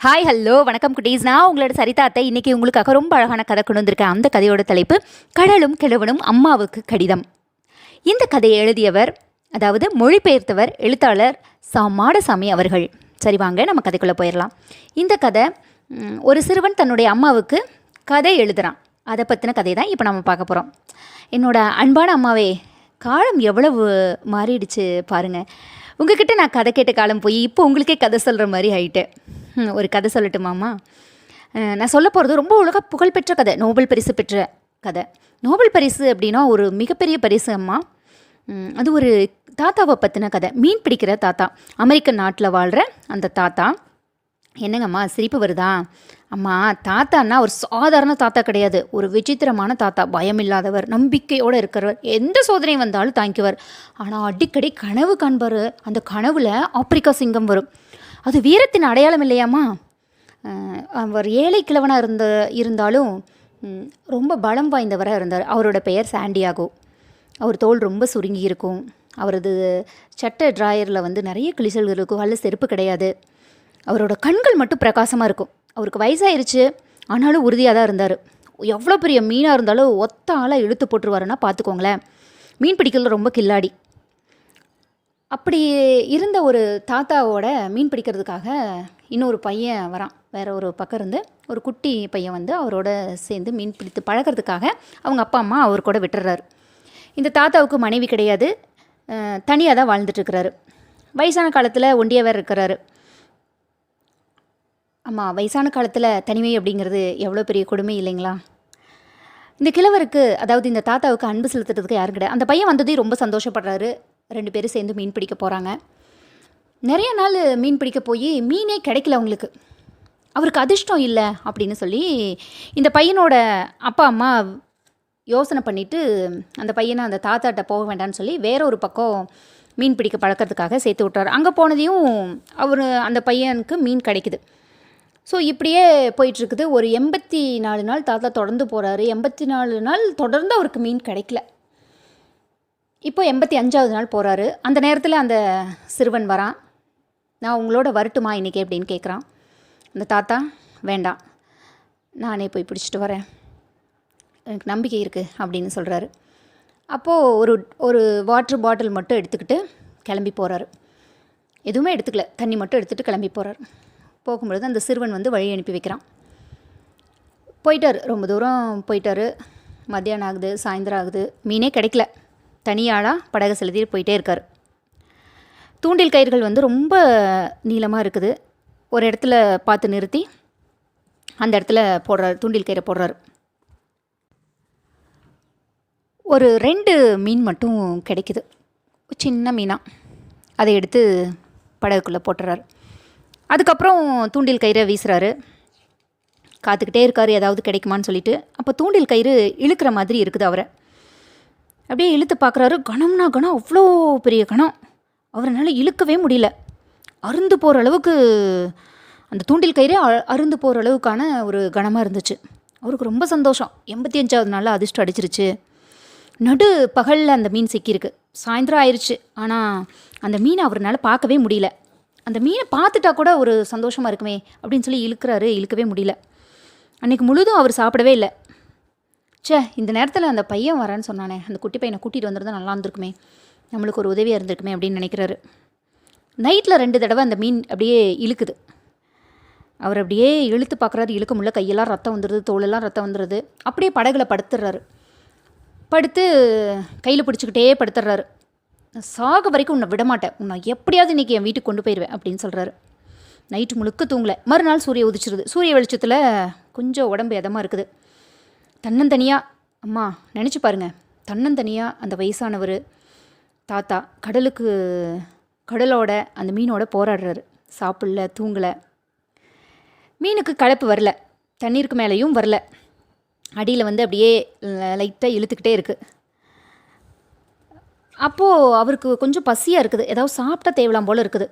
Hi hello வணக்கம் குட்டீஸ். நான் உங்களோட சரிதா அத்தை. இன்றைக்கி உங்களுக்காக ரொம்ப அழகான கதை கொண்டு வந்திருக்கேன். அந்த கதையோட தலைப்பு கடலும் கிழவனும் அம்மாவுக்கு கடிதம். இந்த கதையை எழுதியவர், அதாவது மொழிபெயர்த்தவர், எழுத்தாளர் மாடசாமி அவர்கள். சரி, வாங்க நம்ம கதைக்குள்ளே போயிடலாம். இந்த கதை ஒரு சிறுவன் தன்னுடைய அம்மாவுக்கு கதை எழுதுகிறான். அதை பற்றின கதை தான் இப்போ நம்ம பார்க்க போகிறோம். என்னோட அன்பான அம்மாவே, காலம் எவ்வளவு மாறிடுச்சு பாருங்கள். உங்ககிட்ட நான் கதை கேட்ட காலம் போய் இப்போ உங்களுக்கே கதை சொல்கிற மாதிரி ஆகிட்டேன். ஒரு கதை சொல்லட்டுமாம்மா? நான் சொல்ல போகிறது ரொம்ப உலக புகழ்பெற்ற கதை, நோபல் பரிசு பெற்ற கதை. நோபல் பரிசு அப்படின்னா ஒரு மிகப்பெரிய பரிசு அம்மா. அது ஒரு தாத்தாவை பற்றின கதை. மீன் பிடிக்கிற தாத்தா, அமெரிக்க நாட்டில் வாழ்கிற அந்த தாத்தா. என்னங்கம்மா சிரிப்பு வருதா? அம்மா, தாத்தான்னா ஒரு சாதாரண தாத்தா கிடையாது. ஒரு விசித்திரமான தாத்தா. பயமில்லாதவர், நம்பிக்கையோடு இருக்கிறவர், எந்த சோதனை வந்தாலும் தாங்கிக்குவார். ஆனால் அடிக்கடி கனவு காண்பார். அந்த கனவில் ஆப்பிரிக்கா சிங்கம் வரும். அது வீரத்தின் அடையாளம் இல்லையாம்மா? அவர் ஏழை கிழவனாக இருந்தாலும் ரொம்ப பலம் வாய்ந்தவராக இருந்தார். அவரோட பெயர் சாண்டியாகோ. அவர் தோல் ரொம்ப சுருங்கி இருக்கும். அவரது சட்டை ட்ராயரில் நிறைய கிழிசல்கள் இருக்கும். அல்ல செருப்பு கிடையாது. அவரோட கண்கள் மட்டும் பிரகாசமாக இருக்கும். அவருக்கு வயசாயிருச்சு, ஆனாலும் உறுதியாக தான் இருந்தார். எவ்வளோ பெரிய மீனாக இருந்தாலும் ஒத்த ஆளாக இழுத்து போட்டுருவாருன்னா பார்த்துக்கோங்களேன். மீன் பிடிக்கிறதுல ரொம்ப கில்லாடி. அப்படி இருந்த ஒரு தாத்தாவோட மீன் பிடிக்கிறதுக்காக இன்னொரு பையன் வரான். வேறு ஒரு பக்கம் இருந்து ஒரு குட்டி பையன் அவரோட சேர்ந்து மீன் பிடித்து பழகிறதுக்காக அவங்க அப்பா அம்மா அவர் கூட விட்டுறாரு. இந்த தாத்தாவுக்கு மனைவி கிடையாது, தனியாக தான் வாழ்ந்துட்டுருக்கிறாரு. வயசான காலத்தில் ஒண்டியாக வேறு இருக்கிறாரு. ஆமாம், வயசான காலத்தில் தனிமை அப்படிங்கிறது எவ்வளோ பெரிய கொடுமை இல்லைங்களா? இந்த கிழவருக்கு, அதாவது இந்த தாத்தாவுக்கு அன்பு செலுத்துறதுக்கு யாரும் கிடையாது. அந்த பையன் வந்ததையும் ரொம்ப சந்தோஷப்படுறாரு. 2 பேரும் சேர்ந்து மீன் பிடிக்க போகிறாங்க. நிறைய நாள் மீன் பிடிக்க போய் மீனே கிடைக்கல அவங்களுக்கு. அவருக்கு அதிர்ஷ்டம் இல்லை அப்படின்னு சொல்லி இந்த பையனோட அப்பா அம்மா யோசனை பண்ணிவிட்டு அந்த பையனை அந்த தாத்தாட்ட போக வேண்டாம்னு சொல்லி வேற ஒரு பக்கம் மீன் பிடிக்க பழக்கிறதுக்காக சேர்த்து விட்டார். அங்கே போனதையும் அந்த பையனுக்கு மீன் கிடைக்குது. ஸோ இப்படியே போயிட்டுருக்குது. ஒரு 84 நாள் தாத்தா தொடர்ந்து போகிறாரு. 84 நாள் தொடர்ந்து அவருக்கு மீன் கிடைக்கல. இப்போ 85வது நாள் போகிறாரு. அந்த நேரத்தில் அந்த சிறுவன் வரான். நான் உங்களோட வரட்டுமா இன்றைக்கி அப்படின்னு கேட்குறான். அந்த தாத்தா, வேண்டாம், நானே போய் பிடிச்சிட்டு வரேன், எனக்கு நம்பிக்கை இருக்குது அப்படின்னு சொல்கிறாரு. அப்போது ஒரு வாட்டர் பாட்டில் மட்டும் எடுத்துக்கிட்டு கிளம்பி போகிறாரு. எதுவுமே எடுத்துக்கல, தண்ணி மட்டும் எடுத்துகிட்டு கிளம்பி போகிறார். போகும்பொழுது அந்த சிறுவன் வழி அனுப்பி வைக்கிறான். போயிட்டார், ரொம்ப தூரம் போயிட்டார். மத்தியானம் ஆகுது, சாயந்தரம் ஆகுது, மீனே கிடைக்கல. தனியாளாக படகு செலுத்திட்டு போயிட்டே இருக்கார். தூண்டில் கயிறுகள் ரொம்ப நீளமாக இருக்குது. ஒரு இடத்துல பார்த்து நிறுத்தி அந்த இடத்துல போடுறாரு, தூண்டில் கயிறை போடுறாரு. ஒரு 2 மீன் மட்டும் கிடைக்குது, சின்ன மீனாக. அதை எடுத்து படகுக்குள்ளே போட்டுறாரு. அதுக்கப்புறம் தூண்டில் கயிறை வீசுகிறாரு. காத்துக்கிட்டே இருக்கார் ஏதாவது கிடைக்குமான்னு சொல்லிட்டு. அப்போ தூண்டில் கயிறு இழுக்கிற மாதிரி இருக்குது. அவரை அப்படியே இழுத்து பார்க்குறாரு. கணம்னா கணம், அவ்வளோ பெரிய கணம். அவரால் இழுக்கவே முடியல. அருந்து போகிற அளவுக்கு அந்த தூண்டில் கயிறு அருந்து போகிற அளவுக்கான ஒரு கணமாக இருந்துச்சு. அவருக்கு ரொம்ப சந்தோஷம். 85வது நாளில் அதிர்ஷ்டம் அடிச்சிருச்சு. நடு பகலில் அந்த மீன் சிக்கியிருக்கு. சாயந்தரம் ஆயிடுச்சு, ஆனால் அந்த மீனை அவரால் பார்க்கவே முடியல. அந்த மீனை பார்த்துட்டா கூட ஒரு சந்தோஷமாக இருக்குமே அப்படின்னு சொல்லி இழுக்கிறாரு, இழுக்கவே முடியல. அன்றைக்கி முழுதும் அவர் சாப்பிடவே இல்லை. இந்த நேரத்தில் அந்த பையன் வரேன்னு சொன்னானே, அந்த குட்டி பையனை கூட்டிகிட்டு வந்திருந்தா நல்லா இருந்திருக்குமே, நம்மளுக்கு ஒரு உதவியாக இருந்திருக்குமே அப்படின்னு நினைக்கிறாரு. நைட்டில் 2 தடவை அந்த மீன் அப்படியே இழுக்குது. அவர் அப்படியே இழுத்து பார்க்குறாரு, இழுக்க முடியல. கையெல்லாம் ரத்தம் வந்துடுது, தோலெல்லாம் ரத்தம் வந்துடுது. அப்படியே படகுல படுத்துடுறாரு. படுத்து கையில் பிடிச்சிக்கிட்டே படுத்துடுறாரு. சாக வரைக்கும் உன்னை விடமாட்டேன், உன்னை எப்படியாவது இன்றைக்கி என் வீட்டுக்கு கொண்டு போயிடுவேன் அப்படின்னு சொல்கிறாரு. நைட்டு முழுக்க தூங்கலை. மறுநாள் சூரிய உதிச்சிருது. சூரிய வெளிச்சத்தில் கொஞ்சம் உடம்பு எதமாக இருக்குது. தன்னந்தனியாக, அம்மா நினச்சி பாருங்கள், தன்னந்தனியாக அந்த வயசானவர் தாத்தா கடலோட அந்த மீனோட போராடுறாரு. சாப்பிடல, தூங்கலை. மீனுக்கு களைப்பு வரல, தண்ணீருக்கு மேலேயும் வரல. அடியில் அப்படியே லைட்டாக இழுத்துக்கிட்டே இருக்குது. அப்போது அவருக்கு கொஞ்சம் பசியாக இருக்குது, ஏதாவது சாப்பிட்டா தேவலாம் போல் இருக்குது.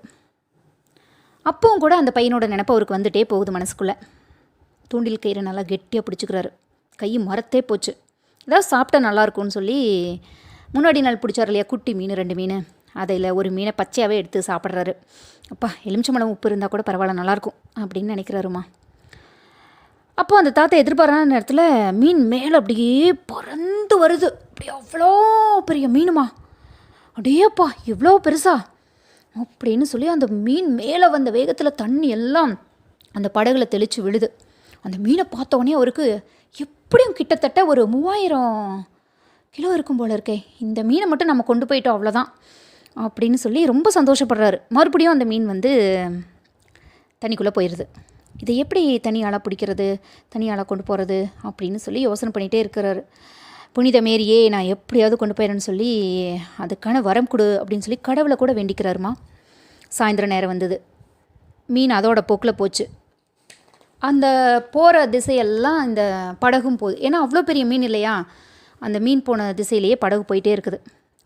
அப்பவும் கூட அந்த பையனோட நினப்பு அவருக்கு வந்துட்டே போகுது மனசுக்குள்ளே. தூண்டில் கயிறை நல்லா கெட்டியாக பிடிச்சிக்கிறாரு. கை மரத்தே போச்சு. ஏதாவது சாப்பிட்டா நல்லாயிருக்கும்னு சொல்லி முன்னாடி நாள் பிடிச்சார் இல்லையா குட்டி மீன், 2 மீன், அதில் ஒரு மீனை பச்சையாகவே எடுத்து சாப்பிட்றாரு. அப்பா, எலுமிச்சம்பழம் உப்பு இருந்தால் கூட பரவாயில்ல, நல்லாயிருக்கும் அப்படின்னு நினைக்கிறாருமா. அப்போ அந்த தாத்தா எதிர்பாராத நேரத்தில் மீன் மேலே அப்படியே பறந்து வருது. அப்படியே அவ்வளோ பெரிய மீனுமா, அடேப்பா இவ்வளோ பெருசா அப்படின்னு சொல்லி அந்த மீன் மேலே வந்த வேகத்தில் தண்ணி எல்லாம் அந்த படகுல தெளித்து விழுது. அந்த மீனை பார்த்தோடனே அவருக்கு எப்படியும் கிட்டத்தட்ட ஒரு 3000 கிலோ இருக்கும் போல இருக்கே, இந்த மீனை மட்டும் நம்ம கொண்டு போயிட்டோம் அவ்வளோதான் அப்படின்னு சொல்லி ரொம்ப சந்தோஷப்படுறாரு. மறுபடியும் அந்த மீன் வந்து தண்ணிக்குள்ளே போயிடுது. இதை எப்படி தனியாளாக பிடிக்கிறது, தனியாளாக கொண்டு போகிறது அப்படின்னு சொல்லி யோசனை பண்ணிகிட்டே இருக்கிறாரு. புனித மேரியே, நான் எப்படியாவது கொண்டு போயிடறேன்னு சொல்லி அதுக்கான வரம் கொடு அப்படின்னு சொல்லி கடவுளை கூட வேண்டிக்கிறாருமா. சாயந்தரம் நேரம் வந்தது. மீன் அதோட போக்கில் போச்சு. அந்த போகிற திசையெல்லாம் இந்த படகும் போகுது. ஏன்னா அவ்வளோ பெரிய மீன் இல்லையா, அந்த மீன் போன திசையிலேயே படகு போயிட்டே இருக்குது.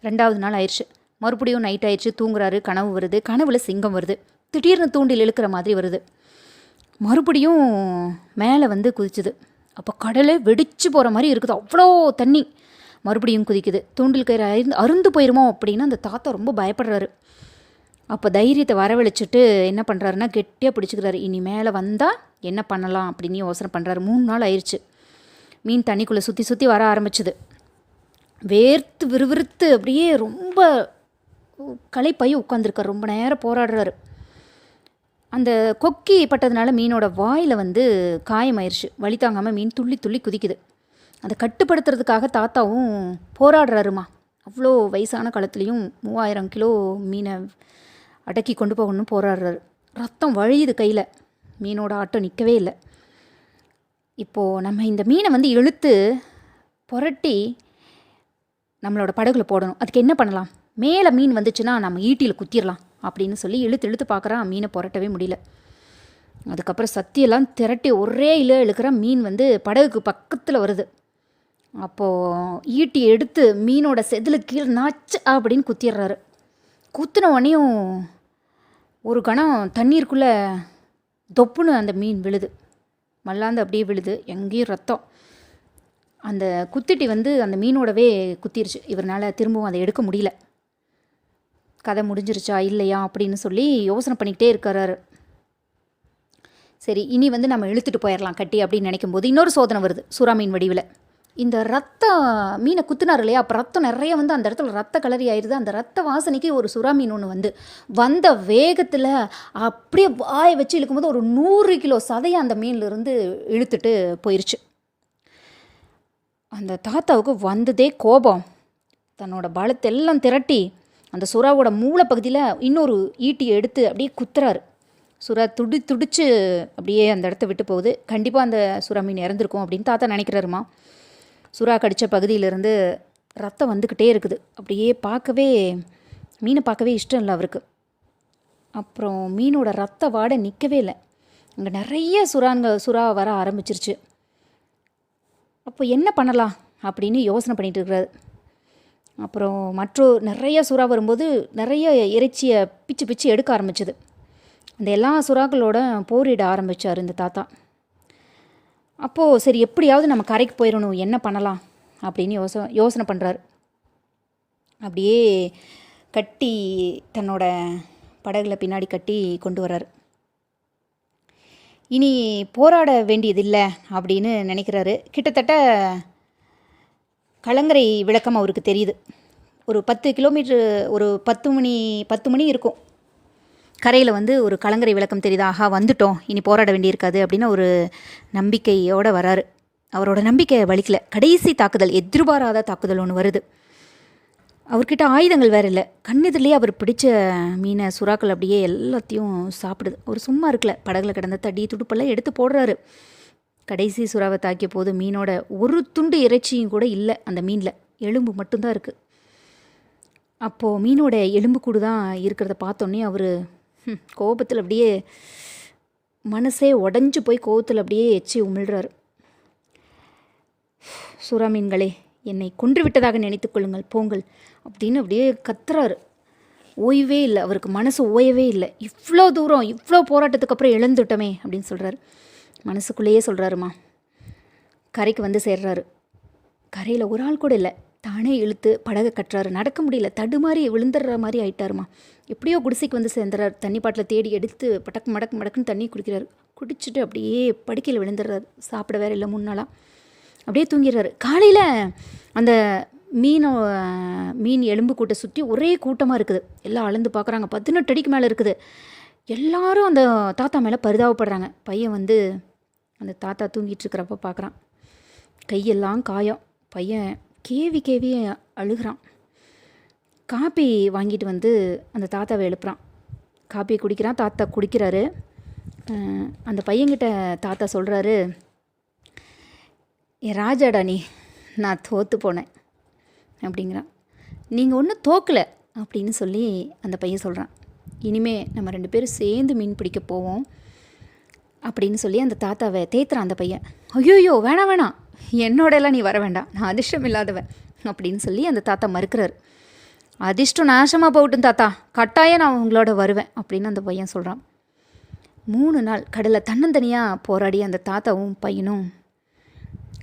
2வது நாள் ஆயிடுச்சு. மறுபடியும் நைட் ஆயிடுச்சு. தூங்குறாரு. கனவு வருது. கனவுல சிங்கம் வருது. திடீர்னு தூண்டில் இழுக்கிற மாதிரி வருது. மறுபடியும் மேலே வந்து குதிச்சுது. அப்போ கடலே வெடிச்சு போகிற மாதிரி இருக்குது. அவ்வளோ தண்ணி. மறுபடியும் குதிக்குது. தூண்டில் கயிறு அருந்து போயிருமோ அப்படின்னு அந்த தாத்தா ரொம்ப பயப்படுறாரு. அப்போ தைரியத்தை வரவழைச்சிட்டு என்ன பண்ணுறாருன்னா, கெட்டியாக பிடிச்சிக்கிறாரு. இனி மேலே வந்தால் என்ன பண்ணலாம் அப்படின்னு யோசனை பண்ணுறாரு. 3 நாள் ஆயிடுச்சு. மீன் தண்ணிக்குள்ளே சுற்றி சுற்றி வர ஆரம்பிச்சுது. வேர்த்து விறுவிறுத்து அப்படியே ரொம்ப களைப்பாயி உட்காந்துருக்கார். ரொம்ப நேரம் போராடுறாரு. அந்த கொக்கி பட்டதுனால மீனோட வாயில் வந்து காயமாயிருச்சு. வலி தாங்காமல் மீன் துள்ளி துள்ளி குதிக்குது. அதை கட்டுப்படுத்துறதுக்காக தாத்தாவும் போராடுறாருமா. அவ்வளோ வயசான காலத்துலேயும் 3000 கிலோ மீனை அடக்கி கொண்டு போகணும்னு போராடுறாரு. ரத்தம் வழியுது கையில். மீனோட ஆட்டம் நிற்கவே இல்லை. இப்போது நம்ம இந்த மீனை வந்து இழுத்து புரட்டி நம்மளோட படகுல போடணும். அதுக்கு என்ன பண்ணலாம்? மேலே மீன் வந்துச்சுன்னா நம்ம ஈட்டியில் குத்திடலாம் அப்படின்னு சொல்லி இழுத்து இழுத்து பார்க்குறான். மீனை புரட்டவே முடியல. அதுக்கப்புறம் சத்தியெல்லாம் திரட்டி ஒரே இழுக்கிற மீன் வந்து படகுக்கு பக்கத்தில் வருது. அப்போது ஈட்டி எடுத்து மீனோட செதில் கீழே நாச்சு அப்படின்னு குத்திடுறாரு. குத்தின உடனேயும் ஒரு கணம் தண்ணீருக்குள்ளே தொப்புன்னு அந்த மீன் விழுது. மல்லாந்து அப்படியே விழுது. எங்கேயும் ரத்தம். அந்த குத்திட்டி வந்து அந்த மீனோடவே குத்திருச்சு. இவரால் திரும்பவும் அதை எடுக்க முடியல. கதை முடிஞ்சிருச்சா இல்லையா அப்படின்னு சொல்லி யோசனை பண்ணிக்கிட்டே இருக்கிறாரு. சரி, இனி வந்து நம்ம இழுத்துட்டு போயிடலாம் கட்டி அப்படின்னு நினைக்கும் போது இன்னொரு சோதனை வருது. சுறா மீன் வடிவில். இந்த ரத்த மீனை குத்துனார் இல்லையா, அப்போ ரத்தம் நிறைய வந்து அந்த இடத்துல ரத்த கலரி ஆயிடுது. அந்த ரத்த வாசனைக்கு ஒரு சுறா மீன் ஒன்று வந்த வேகத்தில் அப்படியே வாயை வச்சு இழுக்கும்போது ஒரு 100 கிலோ சதையை அந்த மீன்லேருந்து இழுத்துட்டு போயிடுச்சு. அந்த தாத்தாவுக்கு வந்ததே கோபம். தன்னோட பலத்தை எல்லாம் திரட்டி அந்த சுறாவோட மூளை பகுதியில் இன்னொரு ஈட்டியை எடுத்து அப்படியே குத்துறாரு. சுறா துடிச்சு அப்படியே அந்த இடத்த விட்டு போகுது. கண்டிப்பாக அந்த சுறா மீன் இறந்துருக்கும் அப்படின்னு தாத்தா நினைக்கிறாருமா. சுறா கடித்த பகுதியிலேருந்து ரத்தம் வந்துக்கிட்டே இருக்குது. அப்படியே மீனை பார்க்கவே இஷ்டம் இல்லை அவருக்கு. அப்புறம் மீனோட ரத்த வாடை நிற்கவே இல்லை. அங்கே நிறைய சுறா வர ஆரம்பிச்சிருச்சு. அப்போ என்ன பண்ணலாம் அப்படின்னு யோசனை பண்ணிகிட்டு இருக்கிறாரு. அப்புறம் நிறைய சுறா வரும்போது நிறைய இறைச்சியை பிச்சு எடுக்க ஆரம்பிச்சுது. அந்த எல்லா சுறாக்களோட போரிட ஆரம்பித்தார் இந்த தாத்தா. அப்போது சரி, எப்படியாவது நம்ம கரைக்கு போயிடணும், என்ன பண்ணலாம் அப்படின்னு யோசனை பண்ணுறாரு. அப்படியே கட்டி தன்னோட படகுல பின்னாடி கட்டி கொண்டு வர்றாரு. இனி போராட வேண்டியதில்லை அப்படின்னு நினைக்கிறாரு. கிட்டத்தட்ட கலங்கரை விளக்கம் அவருக்கு தெரியுது. ஒரு 10 கிலோமீட்ரு, ஒரு 10 மணி இருக்கும். கரையில் வந்து ஒரு கலங்கரை விளக்கம் தெரியுது. ஆஹா, வந்துட்டோம், இனி போராட வேண்டியிருக்காது அப்படின்னு ஒரு நம்பிக்கையோடு வராரு. அவரோட நம்பிக்கை வலிக்கல. கடைசி தாக்குதல், எதிர்பாராத தாக்குதல் ஒன்று வருது. அவர்கிட்ட ஆயுதங்கள் வேறு இல்லை. கண்ணெதிரிலேயே அவர் பிடிச்ச மீனை சுறாக்கள் அப்படியே எல்லாத்தையும் சாப்பிடுது. அவர் சும்மா இருக்கல. படகுல கிடந்த தடி துடுப்பெல்லாம் எடுத்து போடுறாரு. கடைசி சுறாவை தாக்கிய போது மீனோட ஒரு துண்டு இறைச்சியும் கூட இல்லை. அந்த மீனில் எலும்பு மட்டும்தான் இருக்குது. அப்போது மீனோட எலும்பு கூடு தான் இருக்கிறத பார்த்தோன்னே அவர் கோபத்தில் அப்படியே மனசே உடஞ்சி போய் கோபத்தில் அப்படியே எச்சி உமிழ்கிறார். சுறா மீன்களே, என்னை கொன்று விட்டதாக நினைத்து கொள்ளுங்கள், போங்கள் அப்படின்னு அப்படியே கத்துறாரு. ஓய்வே இல்லை அவருக்கு, மனசு ஓயவே இல்லை. இவ்வளோ தூரம், இவ்வளோ போராட்டத்துக்கு அப்புறம் இழந்துட்டோமே அப்படின்னு சொல்கிறாரு. மனசுக்குள்ளேயே சொல்கிறாருமா. கரைக்கு வந்து சேர்றாரு. கரையில் ஒரு ஆள் கூட இல்லை. தானே இழுத்து படகை கட்டுறாரு. நடக்க முடியல, தடுமாறி விழுந்துடுற மாதிரி ஆயிட்டாருமா. எப்படியோ குடிசைக்கு வந்து சேர்ந்துறாரு. தண்ணி பாட்டில் தேடி எடுத்து படக்கு மடக்கு மடக்குன்னு தண்ணி குடிக்கிறாரு. குடிச்சிட்டு அப்படியே படுக்கையில் விழுந்துடுறாரு. சாப்பிட வேற இல்லை 3 நாளாக. அப்படியே தூங்கிடுறாரு. காலையில் அந்த மீன் எலும்பு கூட்டை சுற்றி ஒரே கூட்டமாக இருக்குது. எல்லாம் அளந்து பார்க்குறாங்க. 18 அடிக்கு மேலே இருக்குது. எல்லாரும் அந்த தாத்தா மேலே பரிதாபப்படுறாங்க. பையன் வந்து அந்த தாத்தா தூங்கிட்டு இருக்கிறப்ப பார்க்குறான். கையெல்லாம் காயம். பையன் கேவி கேவி அழுகிறான். காப்பி வாங்கிட்டு வந்து அந்த தாத்தாவை எழுப்புறான். காப்பி குடிக்கிறான். தாத்தா குடிக்கிறாரு. அந்த பையன்கிட்ட தாத்தா சொல்கிறாரு, என் ராஜாடா நீ, நான் தோற்று போனேன் அப்படிங்கிறான். நீங்கள் ஒன்றும் தோக்கலை அப்படின்னு சொல்லி அந்த பையன் சொல்கிறான். இனிமே நம்ம 2 பேரும் சேர்ந்து மீன் பிடிக்க போவோம் அப்படின்னு சொல்லி அந்த தாத்தாவை தேத்துறான் அந்த பையன். ஐயோயோ வேணாம் வேணாம், என்னோடலாம் நீ வர வேண்டாம், நான் அதிர்ஷ்டம் இல்லாதவன் அப்படின்னு சொல்லி அந்த தாத்தா மறுக்கிறாரு. அதிர்ஷ்டம் நாசமாக போகட்டும் தாத்தா, கட்டாயம் நான் உங்களோட வருவேன் அப்படின்னு அந்த பையன் சொல்கிறான். 3 நாள் கடலில் தன்னந்தனியாக போராடி அந்த தாத்தாவும் பையனும்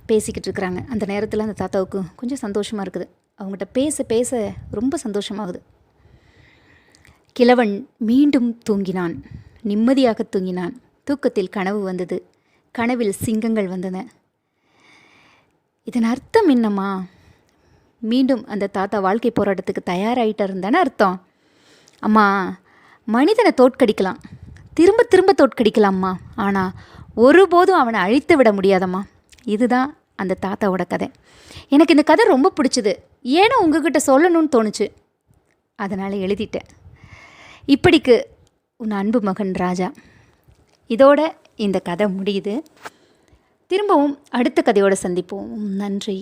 பேசிக்கிட்டு இருக்கிறாங்க. அந்த நேரத்தில் அந்த தாத்தாவுக்கு கொஞ்சம் சந்தோஷமாக இருக்குது. அவங்ககிட்ட பேச பேச ரொம்ப சந்தோஷமாகுது. கிழவன் மீண்டும் தூங்கினான். நிம்மதியாக தூங்கினான். தூக்கத்தில் கனவு வந்தது. கனவில் சிங்கங்கள் வந்தன. இதன் அர்த்தம் என்னம்மா? மீண்டும் அந்த தாத்தா வாழ்க்கை போராட்டத்துக்கு தயாராகிட்டாருன்னு தானே அர்த்தம். அம்மா, மனிதனை தோற்கடிக்கலாம், திரும்ப திரும்ப தோற்கடிக்கலாம்மா, ஆனால் ஒருபோதும் அவனை அழித்து விட முடியாதம்மா. இதுதான் அந்த தாத்தாவோட கதை. எனக்கு இந்த கதை ரொம்ப பிடிச்சிது. ஏன்னா உங்ககிட்ட சொல்லணும்னு தோணுச்சு, அதனால் எழுதிட்டேன். இப்படிக்கு உன் அன்பு மகன் ராஜா. இதோட இந்த கதை முடியுது. திரும்பவும் அடுத்த கதையோடு சந்திப்போம். நன்றி.